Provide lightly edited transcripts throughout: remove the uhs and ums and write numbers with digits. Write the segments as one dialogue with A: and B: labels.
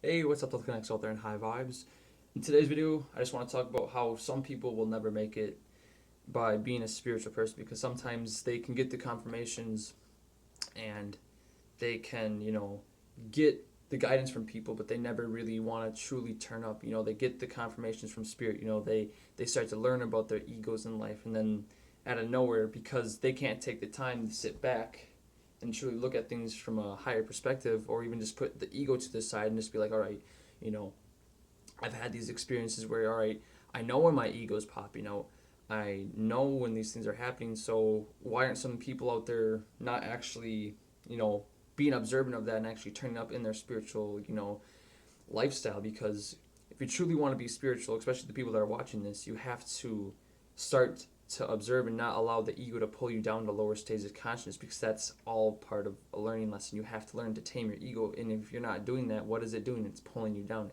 A: Hey, what's up, Connects out there in high vibes? In today's video, I just want to talk about how some people will never make it by being a spiritual person because sometimes they can get the confirmations and they can, get the guidance from people, but they never really want to truly turn up. They get the confirmations from spirit. They start to learn about their egos in life, and then out of nowhere, because they can't take the time to sit back and truly look at things from a higher perspective, or even just put the ego to the side and just be like, all right, you know, I've had these experiences where, all right, I know when my ego's pop, I know when these things are happening. So why aren't some people out there not actually, you know, being observant of that and actually turning up in their spiritual, lifestyle? Because if you truly want to be spiritual, especially the people that are watching this, you have to start to observe and not allow the ego to pull you down to lower stages of consciousness, because that's all part of a learning lesson. You have to learn to tame your ego, and if you're not doing that, what is it doing? It's pulling you down.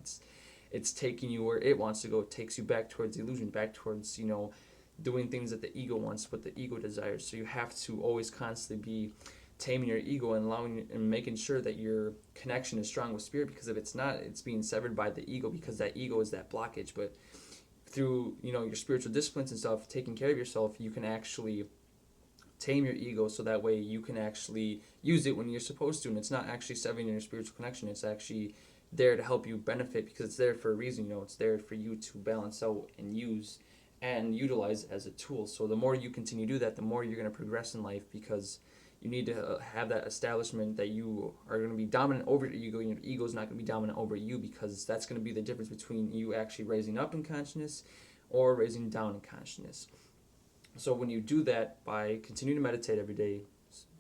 A: It's taking you where it wants to go. It takes you back towards illusion, back towards, doing things that the ego wants, what the ego desires. So you have to always constantly be taming your ego and allowing and making sure that your connection is strong with spirit, because if it's not, it's being severed by the ego, because that ego is that blockage. But through, your spiritual disciplines and stuff, taking care of yourself, you can actually tame your ego, so that way you can actually use it when you're supposed to, and it's not actually severing your spiritual connection. It's actually there to help you benefit, because it's there for a reason. It's there for you to balance out and use and utilize as a tool. So the more you continue to do that, the more you're going to progress in life, because you need to have that establishment that you are going to be dominant over your ego. Your ego is not going to be dominant over you, because that's going to be the difference between you actually raising up in consciousness or raising down in consciousness. So when you do that by continuing to meditate every day,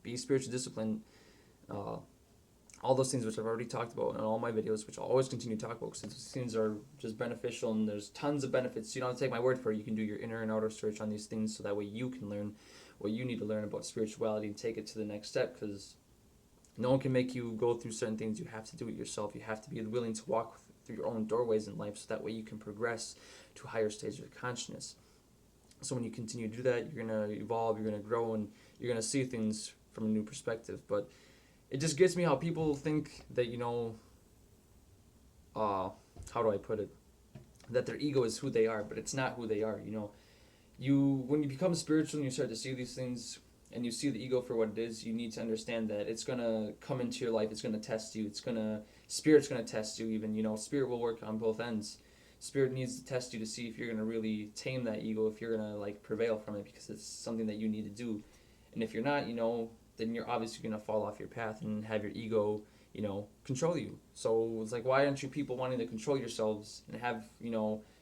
A: be spiritually disciplined, uh, all those things which I've already talked about in all my videos, which I'll always continue to talk about, because these things are just beneficial and there's tons of benefits. You don't have to take my word for it. You can do your inner and outer search on these things, so that way you can learn what you need to learn about spirituality and take it to the next step, because no one can make you go through certain things. You have to do it yourself. You have to be willing to walk through your own doorways in life, so that way you can progress to higher stages of consciousness. So when you continue to do that, you're going to evolve, you're going to grow, and you're going to see things from a new perspective. But it just gets me how people think that, how do I put it? That their ego is who they are, but it's not who they are. When you become spiritual and you start to see these things and you see the ego for what it is, you need to understand that it's gonna come into your life. It's gonna test you. Spirit's gonna test you. Even, spirit will work on both ends. Spirit needs to test you to see if you're gonna really tame that ego, if you're gonna like prevail from it, because it's something that you need to do. And if you're not, then you're obviously gonna fall off your path and have your ego, control you. So it's like, why aren't you people wanting to control yourselves and have,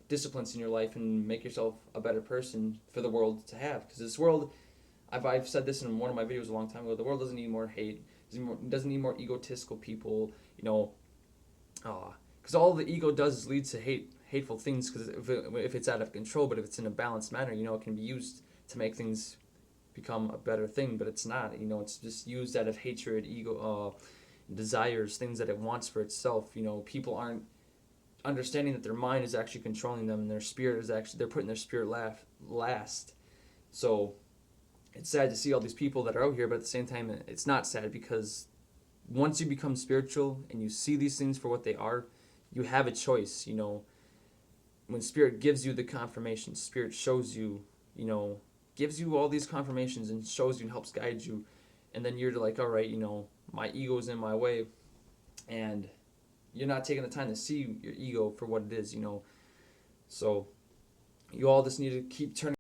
A: disciplines in your life and make yourself a better person for the world to have? Because this world, I've said this in one of my videos a long time ago, the world doesn't need more hate, doesn't need more egotistical people, because all the ego does is lead to hateful things, because if it's out of control. But if it's in a balanced manner, it can be used to make things become a better thing. But it's not, it's just used out of hatred, ego, desires, things that it wants for itself. People aren't understanding that their mind is actually controlling them, and their spirit is actually, they're putting their spirit last. So it's sad to see all these people that are out here, but at the same time, it's not sad, because once you become spiritual and you see these things for what they are, you have a choice. When spirit gives you the confirmation, spirit shows you, gives you all these confirmations and shows you and helps guide you, and then you're like, all right, my ego's in my way, and you're not taking the time to see your ego for what it is. So you all just need to keep turning